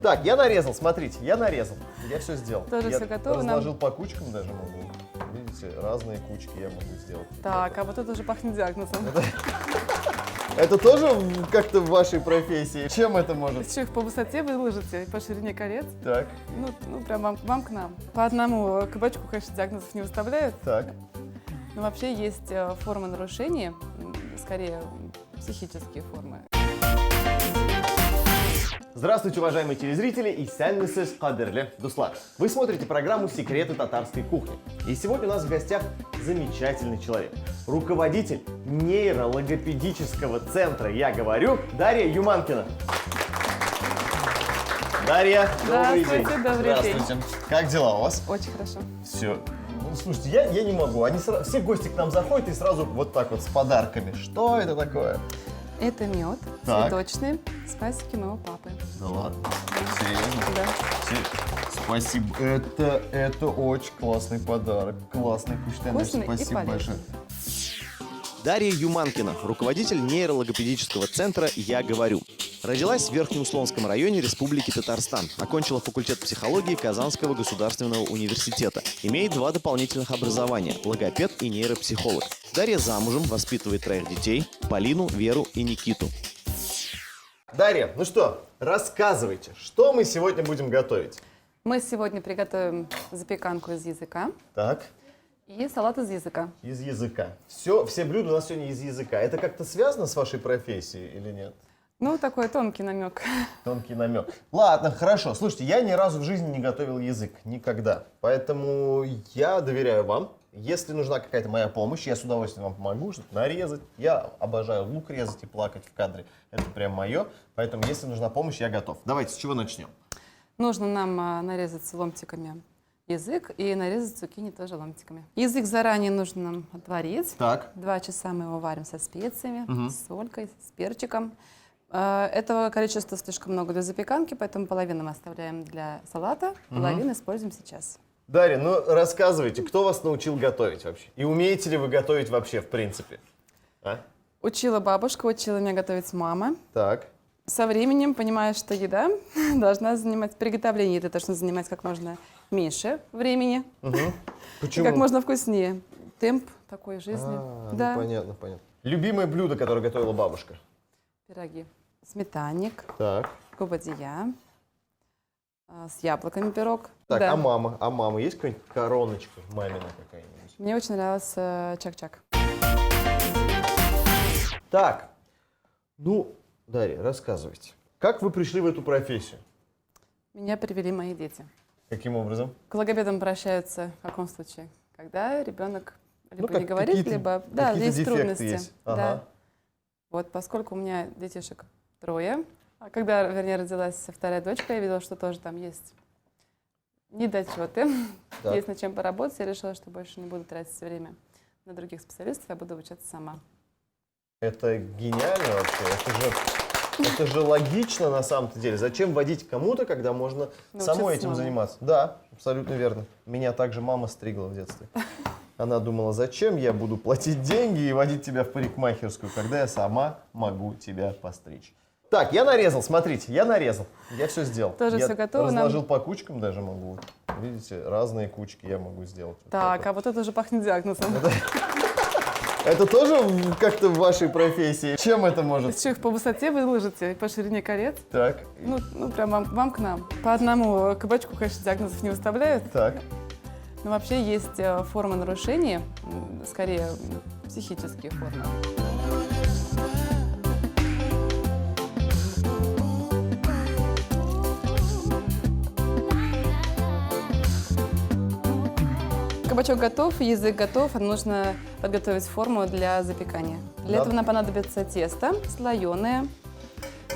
Так, я нарезал, смотрите, я нарезал. Я все сделал. Тоже я все готово. разложил по кучкам даже могу. Видите, разные кучки я могу сделать. Так, а вот это уже пахнет диагнозом. Это тоже как-то в вашей профессии? Чем это может? Еще их по высоте выложите, по ширине колец. Так, Ну прям вам к нам. По одному кабачку, конечно, диагнозов не выставляют. так. Но вообще есть формы нарушений, скорее психические формы. Здравствуйте, уважаемые телезрители и сәннісіз қадірлі дуслар. Вы смотрите программу «Секреты татарской кухни». И сегодня у нас в гостях замечательный человек. Руководитель нейрологопедического центра «Я говорю» Дарья Юманкина. Дарья, добрый день. Здравствуйте, добрый день. Здравствуйте. Как дела у вас? Очень хорошо. Все. Ну, слушайте, я не могу. Все гости к нам заходят и сразу вот так вот с подарками. Что это такое? Это мед Так. цветочный с пасеки моего папы. Да ладно. Серьезно? Да. Спасибо. Это очень классный подарок. Классный, Куштяныч. Вкусный и Спасибо полезный. большое. Дарья Юманкина, руководитель нейрологопедического центра «Я говорю». Родилась в Верхнеуслонском районе Республики Татарстан. Окончила факультет психологии Казанского государственного университета. Имеет 2 дополнительных образования – логопед и нейропсихолог. Дарья замужем, воспитывает 3 детей – Полину, Веру и Никиту. Дарья, ну что, рассказывайте, что мы сегодня будем готовить? Мы сегодня приготовим запеканку из языка Так, и салат из языка. из языка. Все блюда у нас сегодня из языка. Это как-то связано с вашей профессией или нет? Ну, такой тонкий намек. Тонкий намек. Ладно, хорошо. Слушайте, я ни разу в жизни не готовил язык. Никогда. Поэтому я доверяю вам. Если нужна какая-то моя помощь, я с удовольствием вам помогу, что-то нарезать. Я обожаю лук резать и плакать в кадре. Это прям мое. Поэтому, если нужна помощь, я готов. Давайте, с чего начнем? Нужно нам нарезать ломтиками язык и нарезать цукини тоже ломтиками. Язык заранее нужно нам отварить. Так. 2 часа мы его варим со специями, с солькой, с перчиком. Этого количества слишком много для запеканки, поэтому половину мы оставляем для салата, половину используем сейчас. Дарья, ну рассказывайте, кто вас научил готовить вообще? И умеете ли вы готовить вообще в принципе? А? Учила бабушка, учила меня готовить мама. Так. Со временем понимаю, что еда должна занимать, приготовление еды должно занимать как можно меньше времени, и Почему? как можно вкуснее. Темп такой жизни. Ну, Да. понятно, понятно. Любимое блюдо, которое готовила бабушка? Пироги. Сметанник, Так. губадия, с яблоками пирог. Так, Да. а мама есть какая-нибудь короночка мамина какая-нибудь? Мне очень нравился чак-чак. Так, ну, Дарья, рассказывайте. Как вы пришли в эту профессию? Меня привели мои дети. Каким образом? К логопедам обращаются в каком случае? Когда ребенок либо как не говорит, какие-то- либо да, какие-то есть дефекты трудности. есть. Ага. Да. Вот, поскольку у меня детишек 3, а когда, вернее, родилась 2-я дочка, я видела, что тоже там есть недочеты, Так. есть над чем поработать. Я решила, что больше не буду тратить время на других специалистов, я буду обучаться сама. Это гениально вообще. Это же логично на самом-то деле. Зачем водить кому-то, когда можно Научиться самой этим самому. заниматься? Да, абсолютно верно. Меня также мама стригла в детстве. Она думала, зачем я буду платить деньги и водить тебя в парикмахерскую, когда я сама могу тебя постричь. Так, я нарезал, смотрите, я нарезал. Я все сделал. Тоже я всё готово, разложил по кучкам даже могу. Видите, разные кучки я могу сделать. Вот Так, вот. а вот это уже пахнет диагнозом. Это тоже как-то в вашей профессии? Чем это может? Еще их по высоте выложите, по ширине колец. Так, Ну прям вам к нам. По одному кабачку, конечно, диагнозов не выставляют. так. Но вообще есть формы нарушений, скорее психические формы. Кабачок готов, язык готов, а нужно подготовить форму для запекания. Для Да. этого нам понадобится тесто слоеное.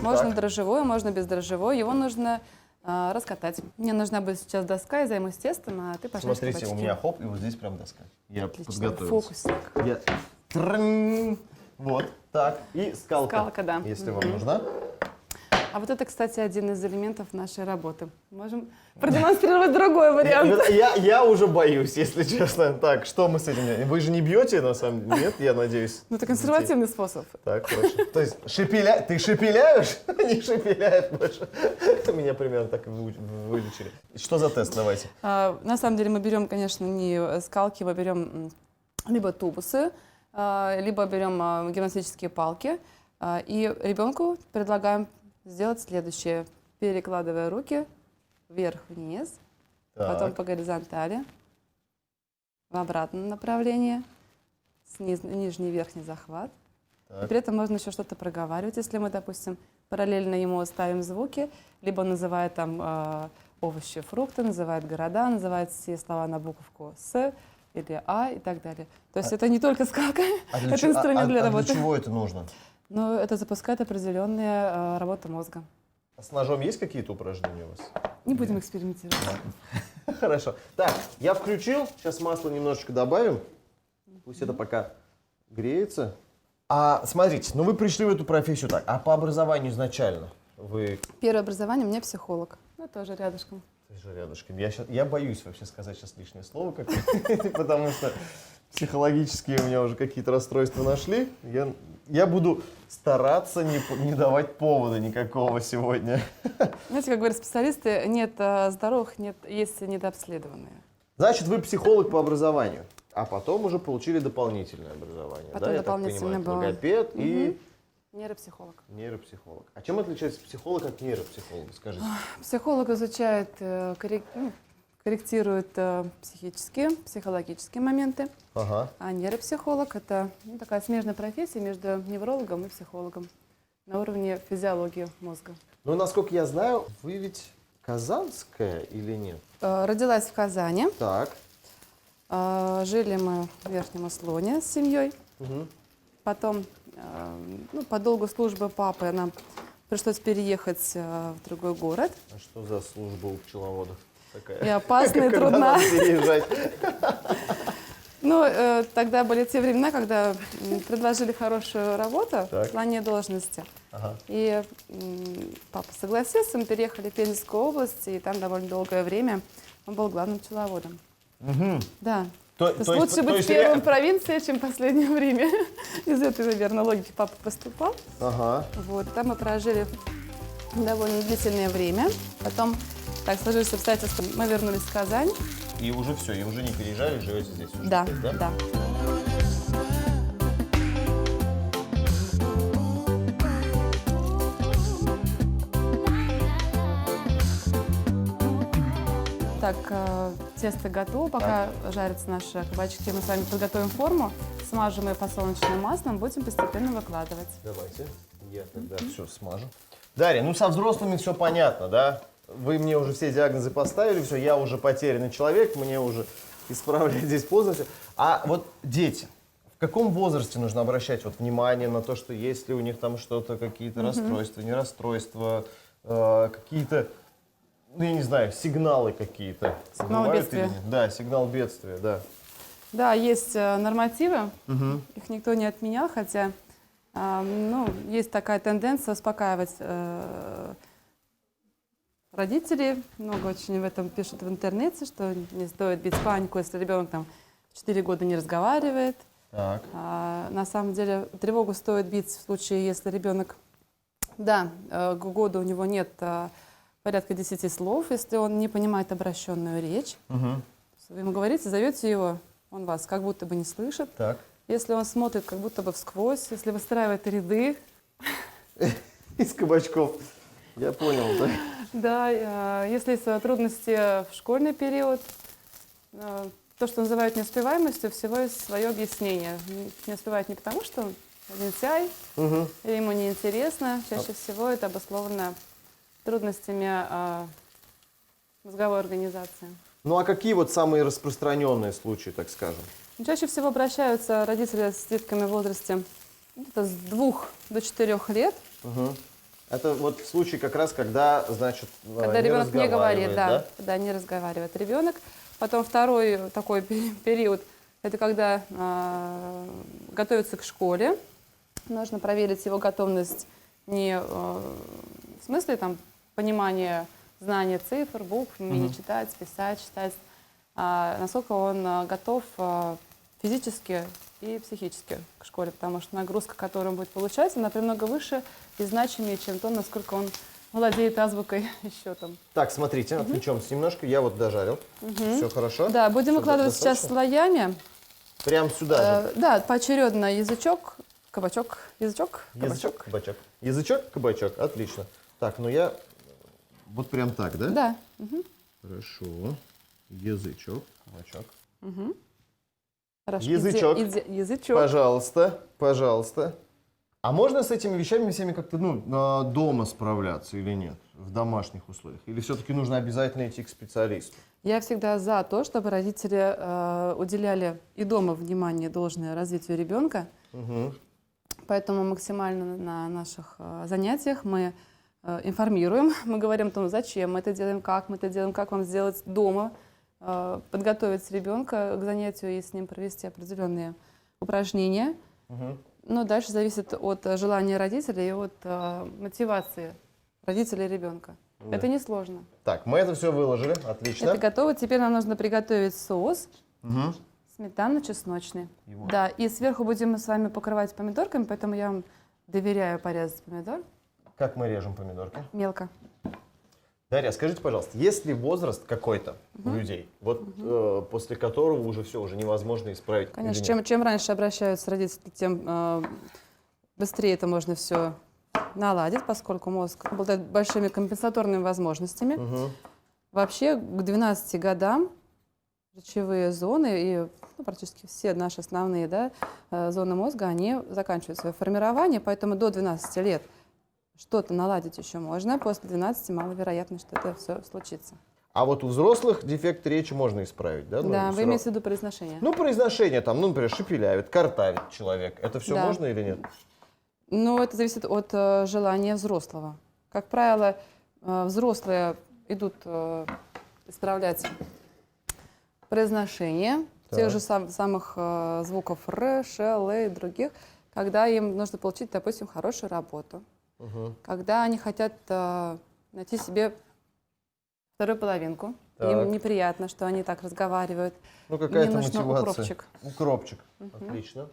Можно Так. дрожжевое, можно бездрожжевое. Его нужно раскатать. Мне нужна будет сейчас доска, я займусь тестом, а ты пожаришь Смотрите, кабачки. у меня хоп, и вот здесь прям доска. Я Отлично. подготовился. Фокусник. Я... Трынь. Вот, так. И скалка. Скалка, да. Если вам нужна. А вот это, кстати, один из элементов нашей работы. Можем продемонстрировать другой вариант. Я уже боюсь, если честно. Так, что мы с этим делаем? Вы же не бьете, на самом деле? Нет, я надеюсь. Ну, это консервативный способ. Так, хорошо. То есть ты шепеляешь? Не шепеляешь больше. Меня примерно так и вылечили. Что за тест? Давайте. На самом деле мы берем, конечно, не скалки, мы берем либо тубусы, либо берем гимнастические палки. И ребенку предлагаем сделать следующее. Перекладывая руки вверх-вниз, потом по горизонтали, в обратном направлении, нижний и верхний захват. И при этом можно еще что-то проговаривать, если мы, допустим, параллельно ему ставим звуки, либо называет там овощи, фрукты, называет города, называет все слова на буковку «С» или «А» и так далее. То есть это не только скалка, это инструмент для работы. Для чего это нужно? Но это запускает определенные работы мозга. А с ножом есть какие-то упражнения у вас? Не будем экспериментировать. Хорошо. Так, я включил. Сейчас масло немножечко добавим. Пусть это пока греется. А смотрите, ну вы пришли в эту профессию так. А по образованию изначально вы... Первое образование у меня психолог. Ну, тоже рядышком. Тоже рядышком. Я боюсь вообще сказать сейчас лишнее слово какое-то, потому что психологические у меня уже какие-то расстройства нашли. Я буду стараться не давать повода никакого сегодня. Знаете, как говорят специалисты, нет здоровых, есть недообследованные. Значит, вы психолог по образованию, а потом уже получили дополнительное образование. Потом да, дополнительное было. Логопед и... Нейропсихолог. Нейропсихолог. А чем отличается психолог от нейропсихолога, скажите? Психолог изучает, корректирует психические, психологические моменты. Ага. А нейропсихолог – это такая смежная профессия между неврологом и психологом на уровне физиологии мозга. Ну, насколько я знаю, вы ведь казанская или нет? Родилась в Казани. Так. Жили мы в Верхнем Услоне с семьей. Угу. Потом, по долгу службы папы нам пришлось переехать в другой город. А что за служба у пчеловодов такая? И опасная, и Когда трудна. надо переезжать? Ну, тогда были те времена, когда предложили хорошую работу в плане должности. Ага. И папа согласился, мы переехали в Пензенскую область, и там довольно долгое время он был главным пчеловодом. Угу. Да. То есть лучше быть первым в провинции, чем в последнее время. Из этой, наверное, логики папа поступал. Ага. Вот, там мы прожили довольно длительное время. Потом, так сложились обстоятельства, мы вернулись в Казань. И уже все, и уже не переезжали, живете здесь уже? Да, теперь, да? да. Так, тесто готово, пока жарятся наши кабачки. Мы с вами подготовим форму, смажем ее подсолнечным маслом, будем постепенно выкладывать. Давайте, я тогда все смажу. Дарья, ну со взрослыми все понятно, да? Вы мне уже все диагнозы поставили, все, я уже потерянный человек, мне уже исправлять здесь поздно. А вот дети, в каком возрасте нужно обращать вот внимание на то, что есть ли у них там что-то, какие-то расстройства, не расстройства, какие-то, ну я не знаю, сигналы какие-то? Сигналы бедствия. Да, сигнал бедствия, да. Да, есть нормативы, их никто не отменял, хотя есть такая тенденция успокаивать родителей. Много очень в этом пишут в интернете, что не стоит бить панику, если ребенок там 4 года не разговаривает. Так. На самом деле тревогу стоит бить в случае, если ребенок, к году у него нет порядка 10 слов, если он не понимает обращенную речь. Угу. Вы ему говорите, зовете его, он вас как будто бы не слышит. Так. Если он смотрит как будто бы всквозь, если выстраивает ряды. Из кабачков. Я понял, да? Да, если есть трудности в школьный период, то, что называют неуспеваемостью, всего есть свое объяснение. Не успевает не потому, что он лентяй, или ему неинтересно. Чаще всего это обусловлено трудностями мозговой организации. Ну а какие вот самые распространенные случаи, так скажем? Чаще всего обращаются родители с детками в возрасте с 2 до 4 лет. Угу. Это вот случай как раз, когда, значит, когда ребенок не говорит, да? Когда не разговаривает ребенок. Потом второй такой период, это когда готовится к школе. Нужно проверить его готовность не в В смысле там понимание, знание цифр, букв, умение читать, писать, читать. Насколько он готов физически и психически к школе, потому что нагрузка, которую он будет получать, она намного выше и значимее, чем то, насколько он владеет азбукой и счетом. Так, смотрите, отвлечемся немножко. Я вот дожарил. Все хорошо. Да, будем Всё выкладывать сейчас достаточно? слоями. Прям сюда же. Да, поочередно язычок, кабачок, язычок, Язычок, кабачок. кабачок. Язычок, кабачок. Отлично. Так, ну я вот прям так, да? Да. Хорошо. Язычок, кабачок. Хорошо. Язычок. Язычок. Пожалуйста, пожалуйста. А можно с этими вещами всеми как-то, дома справляться или нет? В домашних условиях? Или все-таки нужно обязательно идти к специалисту? Я всегда за то, чтобы родители уделяли и дома внимание должное развитию ребенка. Поэтому максимально на наших занятиях мы информируем, мы говорим о том, зачем мы это делаем, как вам сделать дома, подготовить ребенка к занятию и с ним провести определенные упражнения. Но дальше зависит от желания родителей и от мотивации родителей ребенка. Да. Это несложно. Так, мы это все выложили, отлично. Это готово. Теперь нам нужно приготовить соус сметанно-чесночный. Его. Да, и сверху будем мы с вами покрывать помидорками, поэтому я вам доверяю порезать помидор Как мы режем помидорки? мелко. Дарья, скажите, пожалуйста, есть ли возраст какой-то у людей, после которого уже все, уже невозможно исправить? Конечно, или нет? чем раньше обращаются родители, тем быстрее это можно все наладить, поскольку мозг обладает большими компенсаторными возможностями. Вообще к 12 годам речевые зоны и практически все наши основные зоны мозга, они заканчивают свое формирование, поэтому до 12 лет что-то наладить еще можно, после 12 маловероятно, что это все случится. А вот у взрослых дефект речи можно исправить, да? Да, вы имеете в виду произношение? Ну, произношение, там, например, шепелявит, картавит человек. Это все Да. можно или нет? Ну, это зависит от желания взрослого. Как правило, взрослые идут исправлять произношение тех же самых звуков Р, Ш, Л и других, когда им нужно получить, допустим, хорошую работу, когда они хотят найти себе вторую половинку. Так. Им неприятно, что они так разговаривают. Ну, какая-то Мне нужно мотивация. укропчик. Укропчик. Отлично.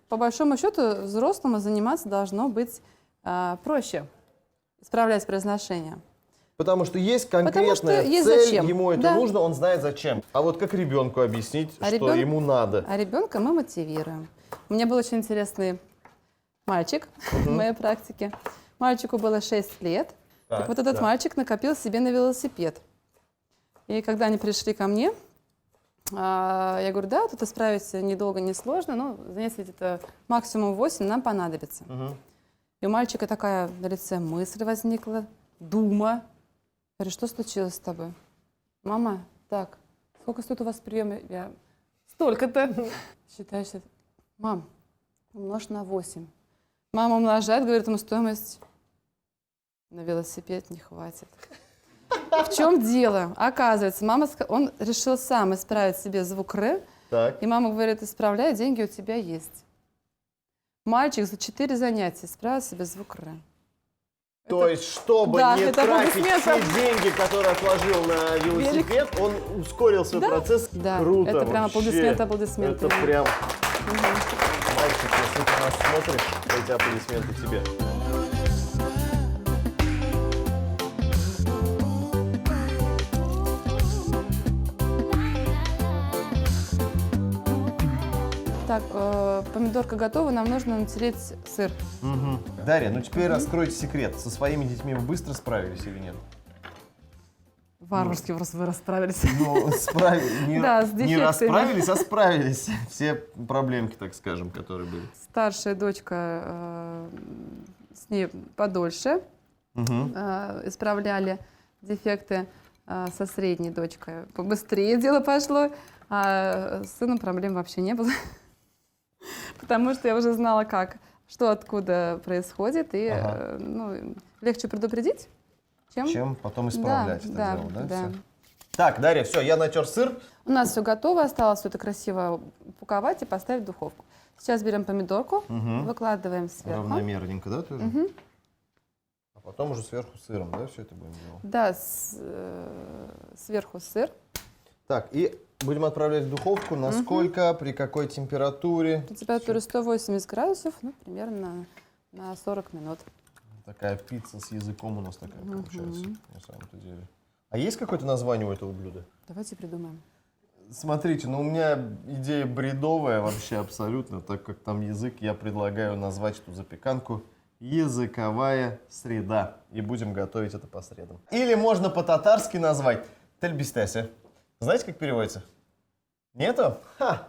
По большому счету, взрослому заниматься должно быть проще, исправлять произношение. Потому что есть конкретная есть цель, зачем. ему это Да. нужно, он знает зачем. А вот как ребенку объяснить, что ему надо? А ребенка мы мотивируем. У меня был очень интересный мальчик в моей практике. Мальчику было 6 лет. Так вот этот мальчик накопил себе на велосипед. И когда они пришли ко мне, я говорю, да, тут исправить недолго, не сложно, но занятий где-то максимум 8 нам понадобится. И у мальчика такая на лице мысль возникла, дума. Я говорю, что случилось с тобой? Мама, так, сколько стоит у вас прием? Я, столько-то. Считаю, что... Мам, умножь на 8. Мама умножает, говорит ему стоимость. На велосипед не хватит. В чем дело? Оказывается, он решил сам исправить себе звук Р. Так. И мама говорит, исправляй, деньги у тебя есть. Мальчик за 4 занятия исправил себе звук Р. То есть, чтобы Да, не это тратить аплодисменты. все деньги, которые отложил на велосипед, он ускорил свой процесс. Да, Круто это прям вообще. аплодисменты. Это прям... Мальчик, если ты нас смотришь, эти аплодисменты тебе. Так, помидорка готова, нам нужно натереть сыр. Дарья, ну теперь раскройте секрет. Со своими детьми вы быстро справились или нет? Варварски просто вы расправились. Ну, Да, с не дефектами. расправились, а справились. Все проблемки, так скажем, которые были. Старшая дочка, с ней подольше исправляли дефекты. Со средней дочкой побыстрее дело пошло, а с сыном проблем вообще не было. Потому что я уже знала, что откуда происходит, и легче предупредить, Чем потом исправлять это дело, да? Да. Всё. Так, Дарья, все, я натер сыр. У нас все готово, осталось все это красиво упаковать и поставить в духовку. Сейчас берем помидорку, выкладываем сверху. Равномерненько, да, тоже? Потом уже сверху сыром, да, все это будем делать? Да, сверху сыр. Так, и будем отправлять в духовку на сколько, при какой температуре? Температура 180 градусов, ну, примерно на 40 минут. Такая пицца с языком у нас такая получается, на самом-то деле. А есть какое-то название у этого блюда? Давайте придумаем. Смотрите, ну у меня идея бредовая вообще абсолютно, так как там язык, я предлагаю назвать эту запеканку «Языковая среда». И будем готовить это по средам. Или можно по-татарски назвать «Тельбистесе». Знаете, как переводится? Нету? Ха!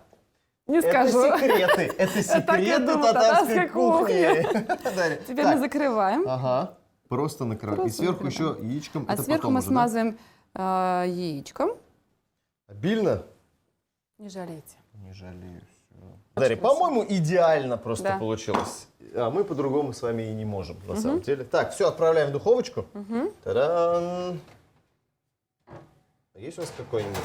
Не скажу. Это секреты. Это секреты татарской кухни. Дарья. Теперь Так. мы закрываем. Ага. Просто накрываем. И Просто сверху накрываем. еще яичком. А Это сверху потом мы уже, да? смазываем яичком. Обильно? Не жалейте. Не жалею. Дарья, красиво. по-моему, идеально просто Да. получилось. А мы по-другому с вами и не можем, на самом деле. Так, все, отправляем в духовочку. Та-дам! Есть у вас какой-нибудь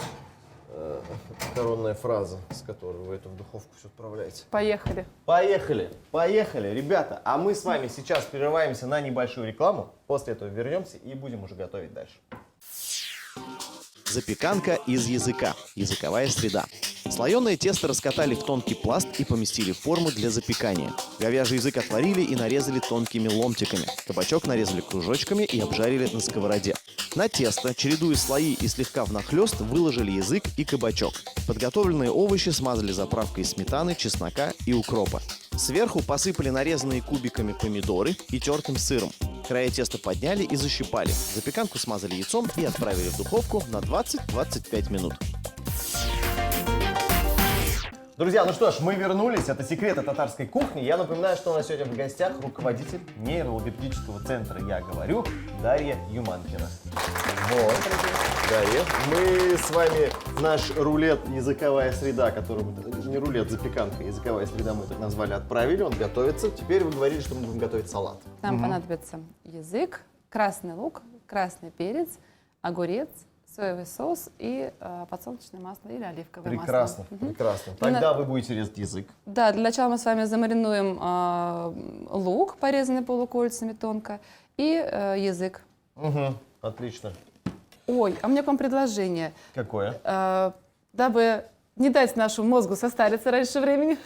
коронная фраза, с которой вы эту в духовку все отправляете? Поехали. Поехали, поехали, ребята. А мы с вами сейчас прерываемся на небольшую рекламу. После этого вернемся и будем уже готовить дальше. Запеканка из языка. Языковая среда. Слоеное тесто раскатали в тонкий пласт и поместили в форму для запекания. Говяжий язык отварили и нарезали тонкими ломтиками. Кабачок нарезали кружочками и обжарили на сковороде. На тесто, чередуя слои и слегка внахлёст, выложили язык и кабачок. Подготовленные овощи смазали заправкой из сметаны, чеснока и укропа. Сверху посыпали нарезанные кубиками помидоры и тертым сыром. Края теста подняли и защипали. Запеканку смазали яйцом и отправили в духовку на 20-25 минут. Друзья, ну что ж, мы вернулись. Это секреты татарской кухни. Я напоминаю, что у нас сегодня в гостях руководитель нейрологопедического центра «Я говорю» Дарья Юманкина. Вот, Дарья. Мы с вами наш рулет «Языковая среда», который не рулет, запеканка, «Языковая среда» мы так назвали, отправили. Он готовится. Теперь вы говорили, что мы будем готовить салат. Нам понадобится язык, красный лук, красный перец, огурец, соевый соус и подсолнечное масло или оливковое Прекрасно, масло. прекрасно. Тогда вы будете резать язык. Да, для начала мы с вами замаринуем лук, порезанный полукольцами тонко, и язык. Угу, отлично. Ой, а у меня к вам предложение. Какое? Дабы не дать нашему мозгу состариться раньше времени,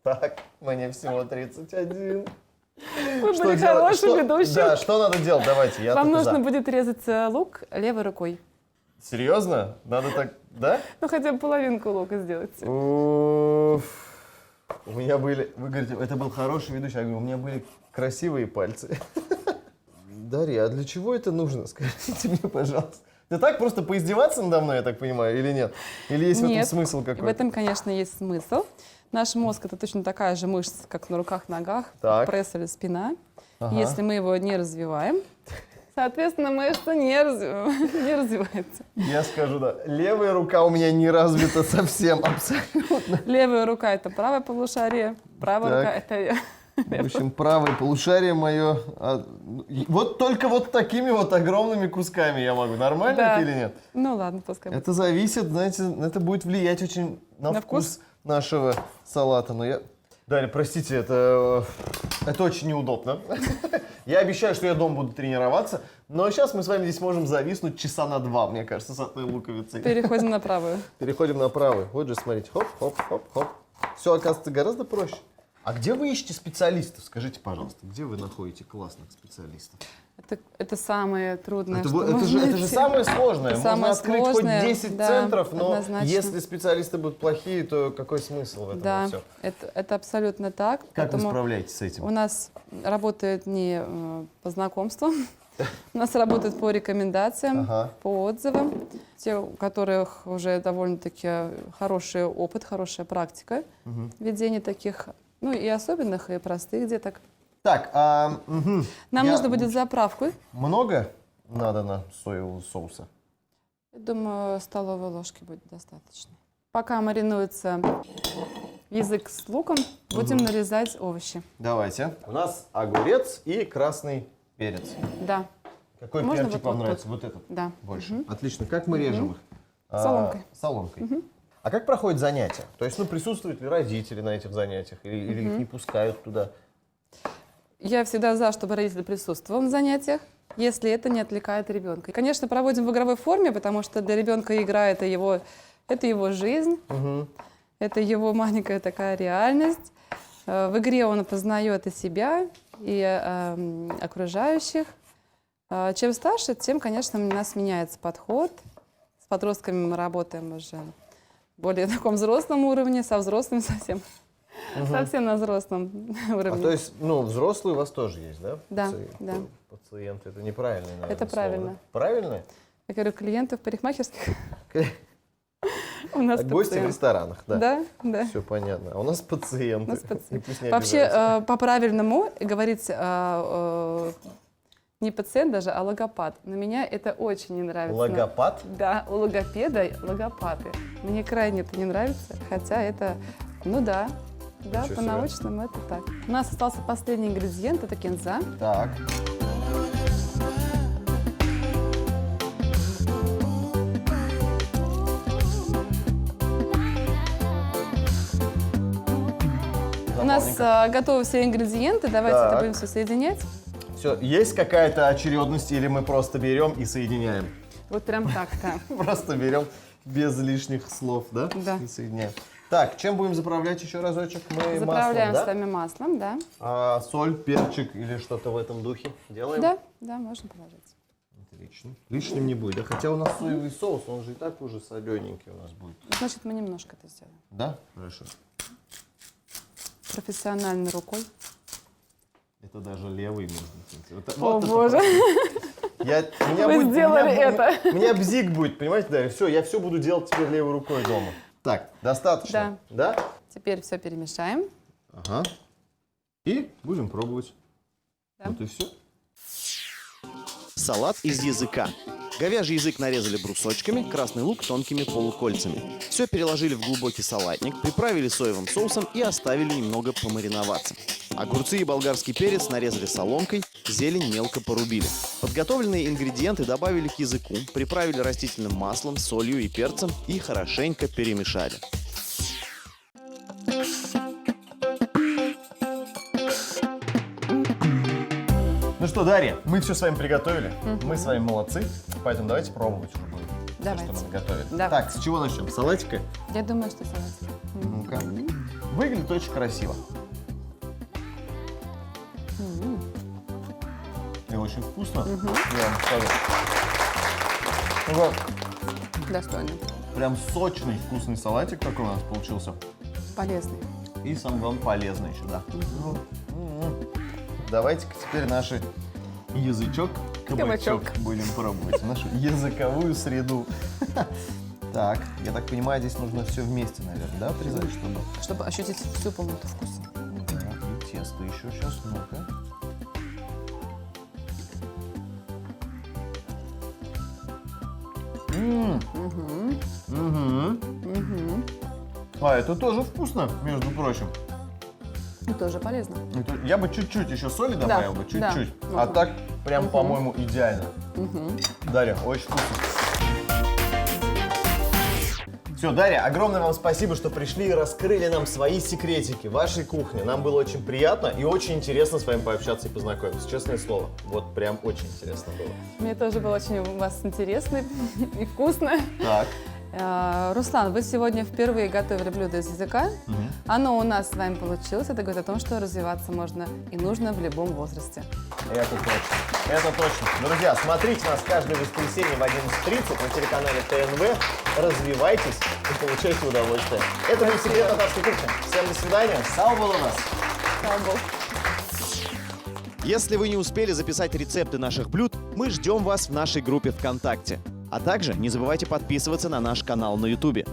Так, мне всего 31. вы Что были делать? хорошим Что- ведущим. Да, что надо делать? Давайте, я Вам только нужно за. будет резать лук левой рукой. Серьезно? Надо так, да? Ну, хотя бы половинку лука сделайте. Уф. У меня были, вы говорите, это был хороший ведущий, я говорю, у меня были красивые пальцы. Дарья, а для чего это нужно? Скажите мне, пожалуйста. Ты так просто поиздеваться надо мной, я так понимаю, или нет? Или есть в этом Нет, смысл в какой-то? этом, конечно, есть смысл. Наш мозг — это точно такая же мышца, как на руках-ногах, Так. пресс или спина. Ага. Если мы его не развиваем, соответственно, мышца не развивается. Я скажу, да. Левая рука у меня не развита совсем, абсолютно. Левая рука — это правое полушарие, правая Так. рука — это... В общем, правое полушарие мое. Вот только вот такими вот огромными кусками я могу. Нормально Да. это или нет? Ну ладно, пускай. Это зависит, знаете, это будет влиять очень на На вкус вкус? нашего салата. Но я... Дарья, простите, это очень неудобно. Я обещаю, что я дома буду тренироваться, но сейчас мы с вами здесь можем зависнуть часа на 2, мне кажется, с одной луковицей. Переходим на правую. Переходим на правый. Вот же, смотрите, хоп, хоп, хоп, хоп. Все, оказывается, гораздо проще. А где вы ищете специалистов? Скажите, пожалуйста, где вы находите классных специалистов? Это самое трудное, Это, что это можно же найти. самое сложное. Это Можно самое открыть сложное, хоть 10 да, центров, но однозначно. если специалисты будут плохие, то какой смысл в этом Да, во всем? это абсолютно так. Как вы Поэтому справляетесь с этим? у нас работает не по знакомству, у нас работает по рекомендациям, Ага. по отзывам. Те, у которых уже довольно-таки хороший опыт, хорошая практика ведения таких, ну и особенных, и простых деток. Так, Нам Я нужно будет заправку. много надо на соевого соуса? Я думаю, столовой ложки будет достаточно. Пока маринуется язык с луком, будем нарезать овощи. Давайте. У нас огурец и красный перец. Да, Какой Можно перчик вот вам тут? нравится? Вот этот? да. Больше. Отлично. Как мы режем их? Соломкой. Соломкой. А как проходят занятия? То есть, присутствуют ли родители на этих занятиях? Или их не пускают туда? Я всегда за, чтобы родитель присутствовал на занятиях, если это не отвлекает ребенка. Конечно, проводим в игровой форме, потому что для ребенка игра это его жизнь, это его маленькая такая реальность. В игре он познает и себя, и окружающих. Чем старше, тем, конечно, у нас меняется подход. С подростками мы работаем уже более таком взрослом уровне, со взрослыми совсем. Совсем на взрослом уровне. А то есть, ну, взрослые у вас тоже есть, да? Да, да. Пациенты, это неправильное, наверное, Это правильно. слово, да? Правильно? Я говорю, клиентов парикмахерских у нас Гости в пациенты. ресторанах, да? Да, да. Все понятно. А у нас пациенты. У нас пациенты. И пусть не обижаются. Вообще, по-правильному говорить не пациент даже, а логопат. На меня это очень не нравится. Логопат? Да, у логопеда логопаты. Мне крайне это не нравится, хотя это, ну да, да, Ничего по-научному это так. У нас остался последний ингредиент, это кинза. Так. У нас готовы все ингредиенты, давайте Так. это будем все соединять. Все, есть какая-то очередность или мы просто берем и соединяем? Вот прям так, да. Просто берем без лишних слов, да? Да. И соединяем. Так, чем будем заправлять еще разочек? Мы Заправляем маслом, с вами маслом, да. А соль, перчик или что-то в этом духе делаем? Да, да, можно положить. Отлично. Лишним не будет, да? Хотя у нас соевый соус, он же и так уже солененький у нас будет. Значит, мы немножко это сделаем. Да? Хорошо. Профессиональной рукой. Это даже левый можно. Вот, О, вот это боже. Вы сделали это. У меня бзик будет, понимаете, Дарья? Все, я все буду делать теперь левой рукой дома. Так, достаточно? Да. Теперь все перемешаем. Ага. И будем пробовать. Да. Вот и все. Салат из языка. Говяжий язык нарезали брусочками, красный лук тонкими полукольцами. Все переложили в глубокий салатник, приправили соевым соусом и оставили немного помариноваться. Огурцы и болгарский перец нарезали соломкой, зелень мелко порубили. Подготовленные ингредиенты добавили к языку, приправили растительным маслом, солью и перцем и хорошенько перемешали. Ну что, Дарья, мы все с вами приготовили. Мы с вами молодцы. Поэтому давайте пробовать уже будем. Давайте. Что мы готовим. Да. Так, с чего начнем? С салатика? Я думаю, что салатик. Ну-ка. Выглядит очень красиво. И очень вкусно. Я вам скажу. Ну-ка, Достойно. прям сочный, вкусный салатик такой у нас получился. Полезный. И самое главное, полезный еще, да. Давайте-ка теперь наш язычок, кабачок будем пробовать. Нашу языковую среду. Так, я так понимаю, здесь нужно все вместе, наверное, да, отрезать, чтобы... Чтобы ощутить всю полноту вкуса. Да, и тесто еще сейчас, ну-ка. А, это тоже вкусно, между прочим. И тоже полезно. Я бы чуть-чуть еще соли добавил бы, да. чуть-чуть. А так прям, по-моему, идеально. Дарья, очень вкусно. Все, Дарья, огромное вам спасибо, что пришли и раскрыли нам свои секретики вашей кухни. Нам было очень приятно и очень интересно с вами пообщаться и познакомиться. Честное слово, вот прям очень интересно было. Мне тоже было очень у вас интересно и вкусно. Так. Руслан, вы сегодня впервые готовили блюдо из языка. Оно у нас с вами получилось. Это говорит о том, что развиваться можно и нужно в любом возрасте. Это точно. Это точно. Друзья, смотрите нас каждое воскресенье в 11:30 на телеканале ТНВ. Развивайтесь и получайте удовольствие. Это был секрет татарской кухни. Всем до свидания. Сау было у нас. Слава Богу. Если вы не успели записать рецепты наших блюд, мы ждем вас в нашей группе ВКонтакте. А также не забывайте подписываться на наш канал на YouTube.